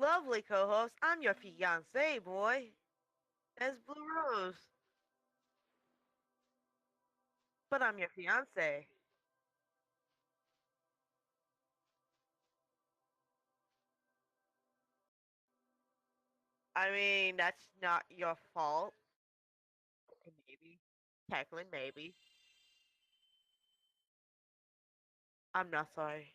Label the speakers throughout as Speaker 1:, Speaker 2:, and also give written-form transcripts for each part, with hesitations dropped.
Speaker 1: lovely co-host. I'm your fiance, boy. As Blue Rose, but I'm your fiance. I mean, that's not your fault. Okay, maybe. Technically, maybe. I'm not sorry.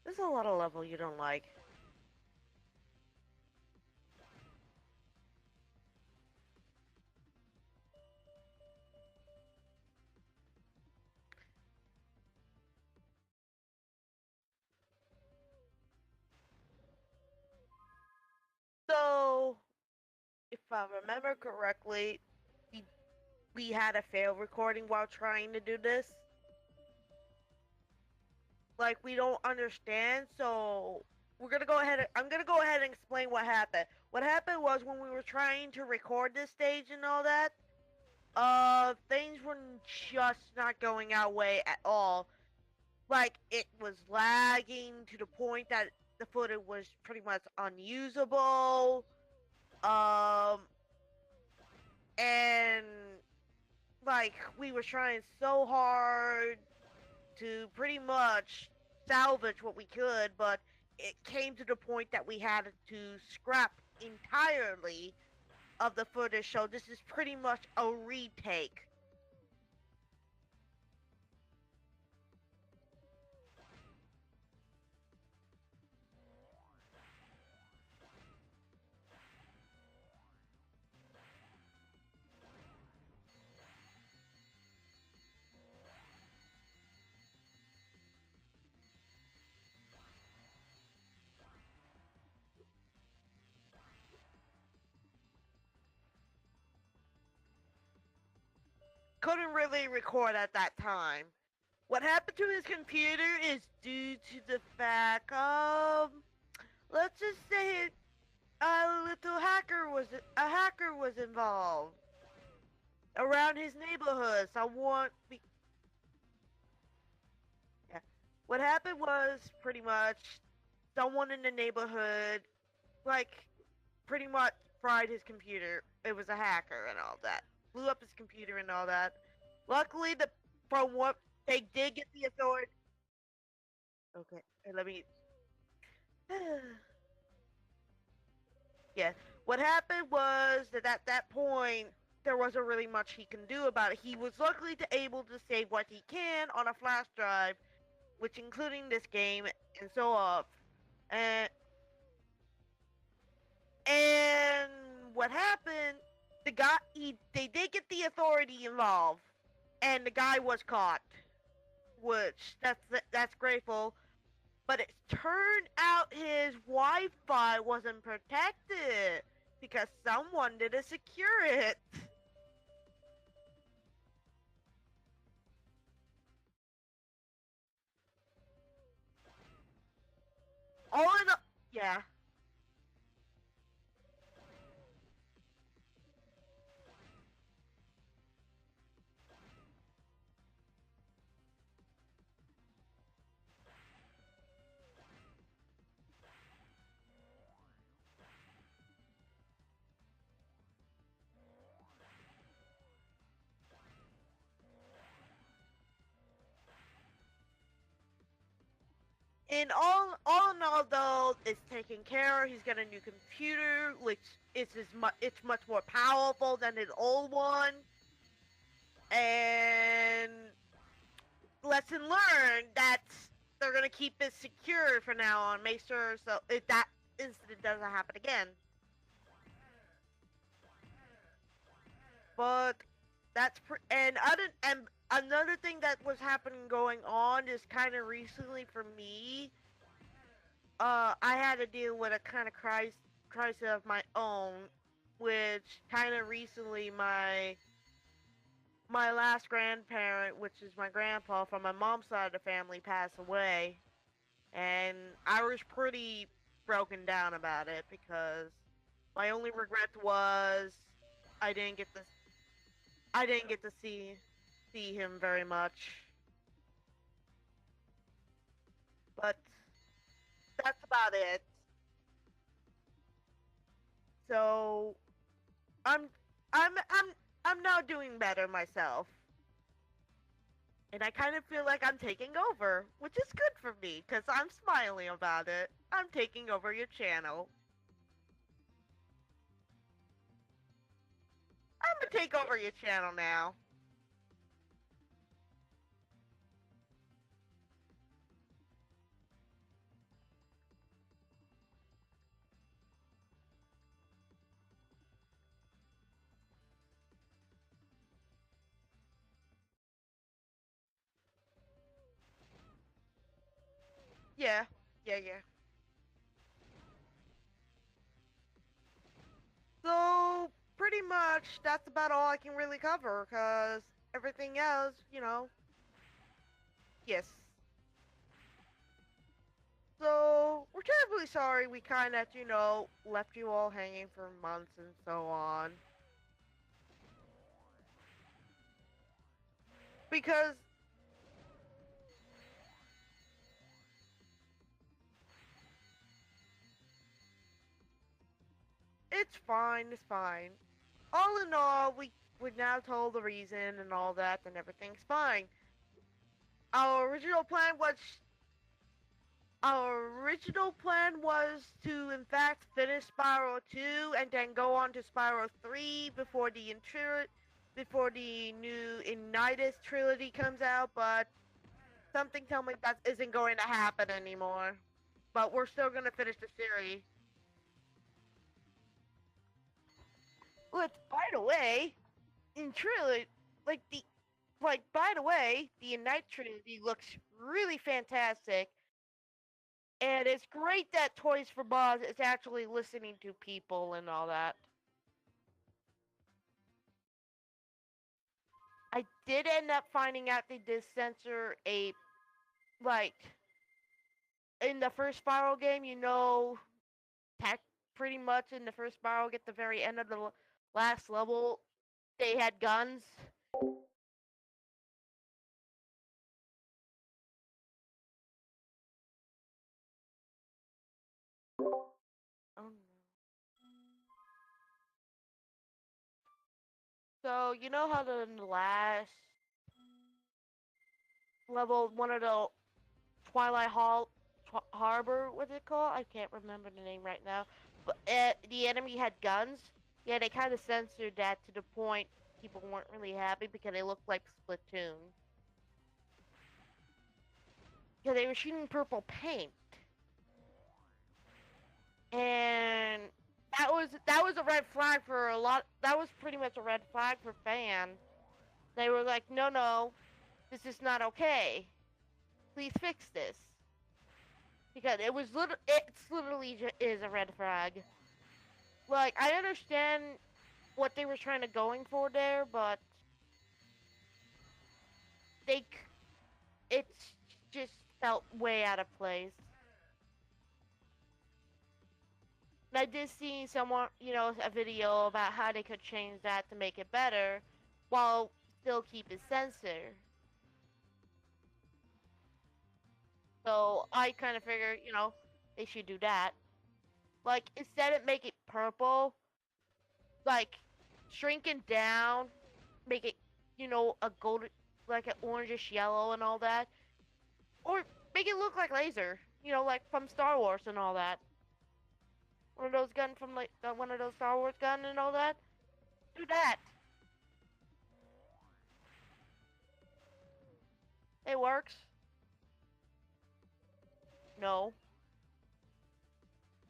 Speaker 1: There's a lot of level you don't like. So, if I remember correctly, we, we had a fail recording while trying to do this. Like, we don't understand, so we're gonna go ahead. I'm gonna go ahead and explain what happened. What happened was when we were trying to record this stage and all that, things were just not going our way at all. Like, it was lagging to the point that the footage was pretty much unusable. Um, and like we were trying so hard to pretty much salvage what we could, but it came to the point that we had to scrap entirely of the footage. So this is pretty much a retake. Couldn't really record at that time. What happened to his computer is due to the fact of, let's just say, a little hacker was involved around his neighborhood. Yeah. What happened was pretty much someone in the neighborhood, like, pretty much fried his computer. It was a hacker and all that. Blew up his computer and all that. Luckily, from what they did get the authority. Okay, let me. Yeah. What happened was that at that point, there wasn't really much he can do about it. He was luckily able to save what he can on a flash drive, which including this game and so on. And and what happened? They did get the authority involved, and the guy was caught, which that's grateful. But it turned out his Wi-Fi wasn't protected because someone didn't secure it. All in all, yeah. In all in all, though, it's taken care of. He's got a new computer, which it's much more powerful than his old one. And lesson learned that they're gonna keep it secure for now on. Make sure so if that incident doesn't happen again. But and another thing that was happening going on is kind of recently for me. I had to deal with a kind of crisis of my own, which kind of recently my last grandparent, which is my grandpa from my mom's side of the family, passed away, and I was pretty broken down about it because my only regret was I didn't get this. I didn't get to see him very much, but that's about it. So I'm I'm I'm I'm now doing better myself. And I kind of feel like I'm taking over, which is good for me because I'm smiling about it. I'm taking over your channel. I'm gonna take over your channel now. Yeah, yeah. So pretty much that's about all I can really cover because everything else, yes. So we're terribly sorry we kind of, left you all hanging for months and so on. Because it's fine, it's fine. All in all, we now told the reason and all that, and everything's fine. Our original plan was our original plan was to in fact finish Spyro 2 and then go on to Spyro 3 before the new Enjoy trilogy comes out, but something tells me that isn't going to happen anymore. But we're still gonna finish the series. Which, by the way, in trilogy, like the by the way, the Night Trinity looks really fantastic, and it's great that Toys for Bob is actually listening to people and all that. I did end up finding out they did censor a like in the first Spyro game. Tech pretty much in the first Spyro, at the very end of the last level, they had guns. Oh no. So you know how the last level, one of the Twilight Harbor, what's it called? I can't remember the name right now. But the enemy had guns. Yeah, they kind of censored that to the point people weren't really happy because they looked like Splatoon. Yeah, they were shooting purple paint, and that was a red flag for a lot. That was pretty much a red flag for fans. They were like, no, no, this is not okay. Please fix this because it's literally is a red flag. Like I understand what they were trying to going for there, but they it's just felt way out of place. And I did see someone, a video about how they could change that to make it better, while still keep it censored. So I kind of figured, they should do that. Like instead of make it purple, like shrink it down, make it, a golden, like an orangish yellow and all that, or make it look like laser, like from Star Wars and all that. One of those gun from like one of those Star Wars gun and all that. Do that. It works. No,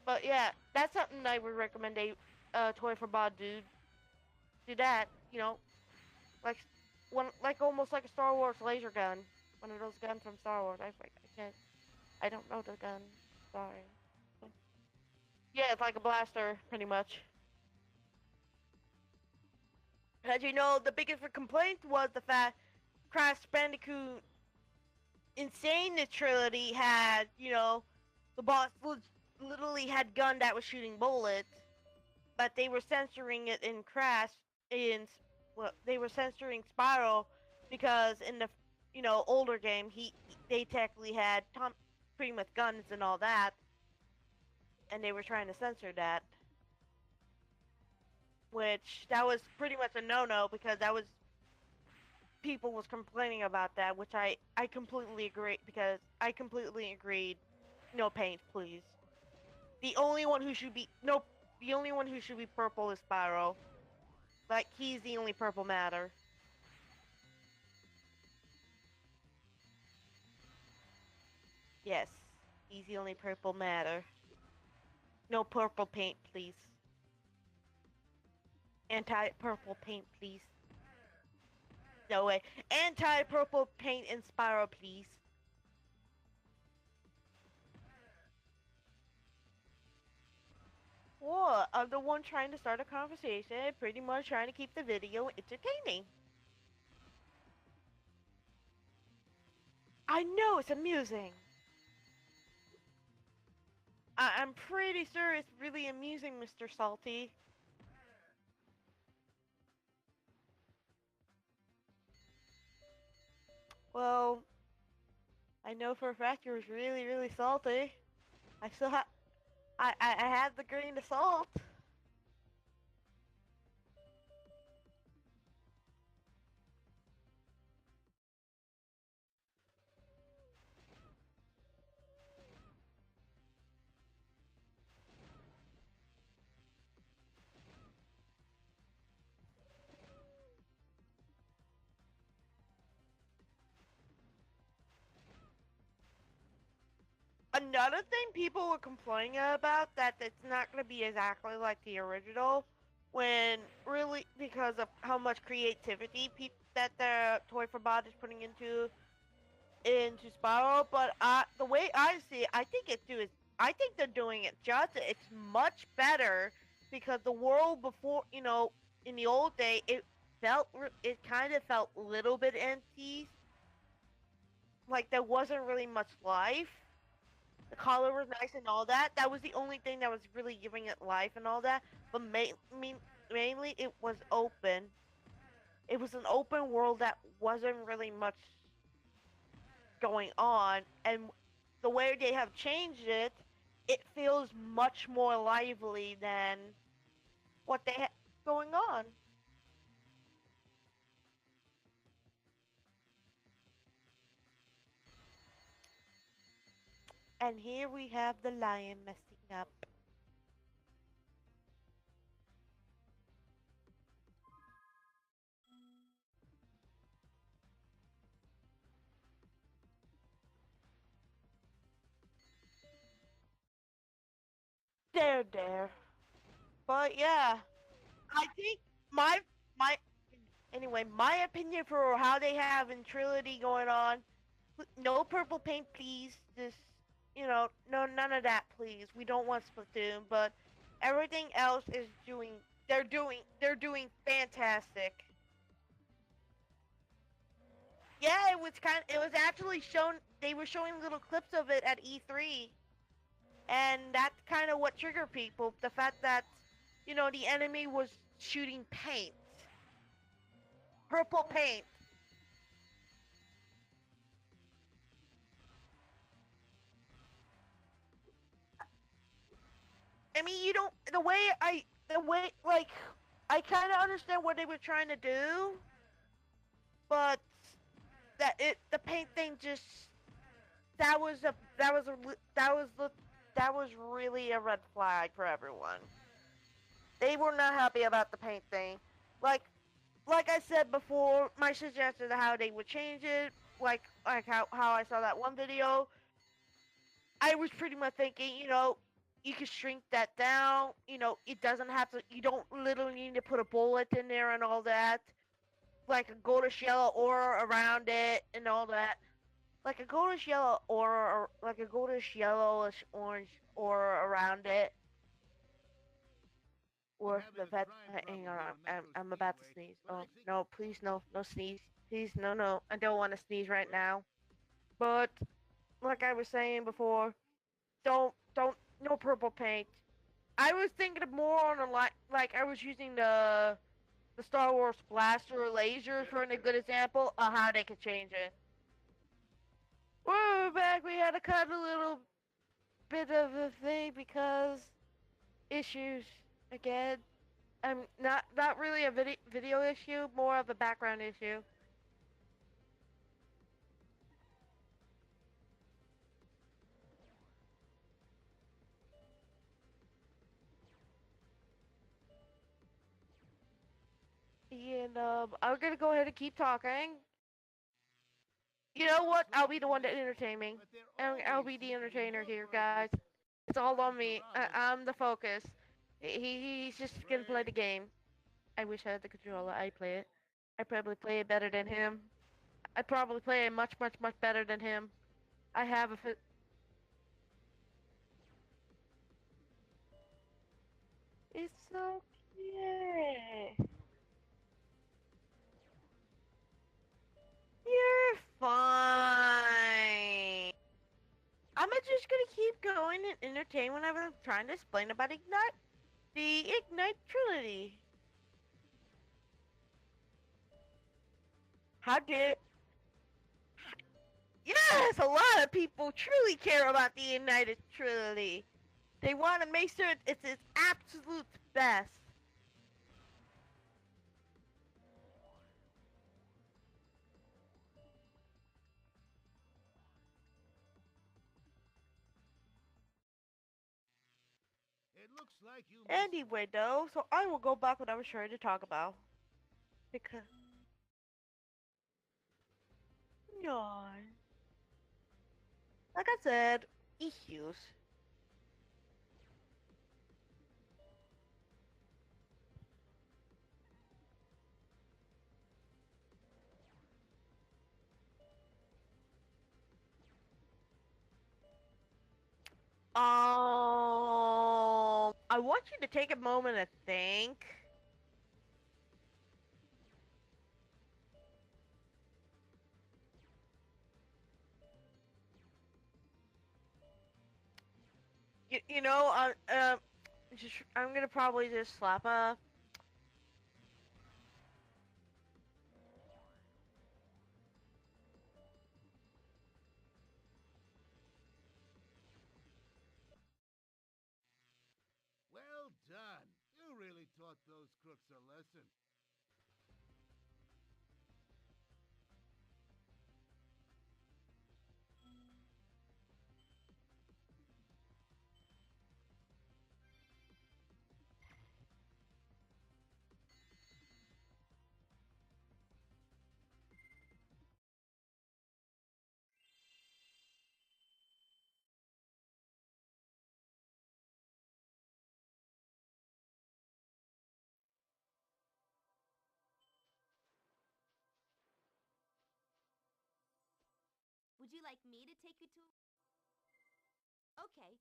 Speaker 1: but yeah, that's something I would recommend a toy for Bob dude. Do that. Like like almost like a Star Wars laser gun. One of those guns from Star Wars. I can't. I don't know the gun. Sorry. Yeah, it's like a blaster, pretty much. As you know, the biggest complaint was the fact Crash Bandicoot Insane the trilogy had, the boss literally had gun that was shooting bullets, but they were censoring it in Crash in well, they were censoring Spyro because in the older game they technically had pretty much guns and all that, and they were trying to censor that, which that was pretty much a no-no because that was people was complaining about that, which I completely agree because I completely agreed. No paint, please. The only one who should be no, the only one who should be purple is Spyro. Like he's the only purple matter. Yes, he's the only purple matter. No purple paint, please. Anti-purple paint, please. No way. Anti-purple paint in Spyro, please. What? I'm the one trying to start a conversation, pretty much trying to keep the video entertaining. I know it's amusing. I'm pretty sure it's really amusing, Mr. Salty. Well, I know for a fact you're really, really salty. I still have, I had the grain of salt. Another thing people were complaining about that it's not going to be exactly like the original, when really because of how much creativity that the Toy for Bot is putting into Spyro. But the way I see it, I think they're doing it justice. It's much better because the world before, in the old day, it kind of felt a little bit empty, like there wasn't really much life. The color was nice and all that. That was the only thing that was really giving it life and all that. But mainly it was open. It was an open world that wasn't really much going on, and the way they have changed it, it feels much more lively than what they had going on. And here we have the lion messing up. There. But yeah, I think my my anyway, my opinion for how they have in Trilogy going on, no purple paint, please. Just no none of that, please. We don't want Splatoon, but everything else is doing. They're doing fantastic. Yeah, it was it was actually shown. They were showing little clips of it at E3, and that's kind of what triggered people. The fact that the enemy was shooting paint, purple paint. I mean, you don't the way like I kind of understand what they were trying to do, but the paint thing just that was a that was a that was the that was really a red flag for everyone. They were not happy about the paint thing. Like like I said before, my suggestion of how they would change it, like how I saw that one video, I was pretty much thinking, you could shrink that down. It doesn't have to. You don't literally need to put a bullet in there and all that. Like a goldish yellow aura around it and all that. Like a goldish yellow aura, or like a goldish yellowish orange aura around it. Or the vet. Hang on, I'm about to sneeze. Oh no, please no sneeze. Please no. I don't want to sneeze right now. But like I was saying before, don't no purple paint. I was thinking of more on a like I was using the the Star Wars blaster or laser for a good example of how they could change it. We're back. We had to cut a little bit of a thing because issues again. Not really a video issue, more of a background issue. And I'm gonna go ahead and keep talking. You know what? I'll be the one that entertaining. I'll be the entertainer here, guys. It's all on me. I'm the focus. He's just gonna play the game. I wish I had the controller. I play it. I probably play it better than him. I probably play it much better than him. I have a. It's okay. You're fine. I'm just gonna keep going and entertain whenever I'm trying to explain about Ignite, the Ignite Trilogy. How did? Yes, a lot of people truly care about the United Trilogy. They want to make sure it's its absolute best.
Speaker 2: It looks like you
Speaker 1: Anyway, though, so I will go back what I was trying to talk about. Because, yeah, like I said, issues. I want you to take a moment to think. You know, I'm gonna probably just slap a.
Speaker 2: well done. You really taught those crooks a lesson.
Speaker 3: Would you like me to take you to? Okay.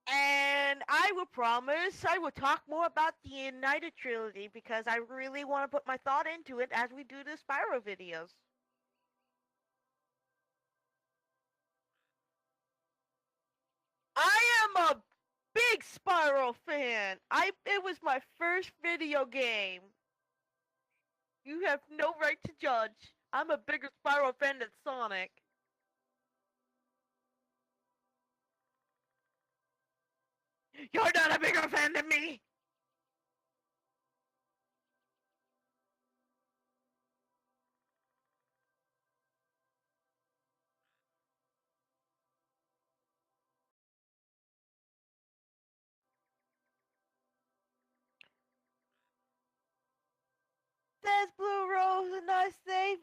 Speaker 1: And I will promise I will talk more about the United Trilogy because I really want to put my thought into it as we do the Spyro videos. I am a big Spyro fan. It was my first video game. You have no right to judge. I'm a bigger Spyro fan than Sonic. You're not a bigger fan than me. Says Blue Rose, a nice day.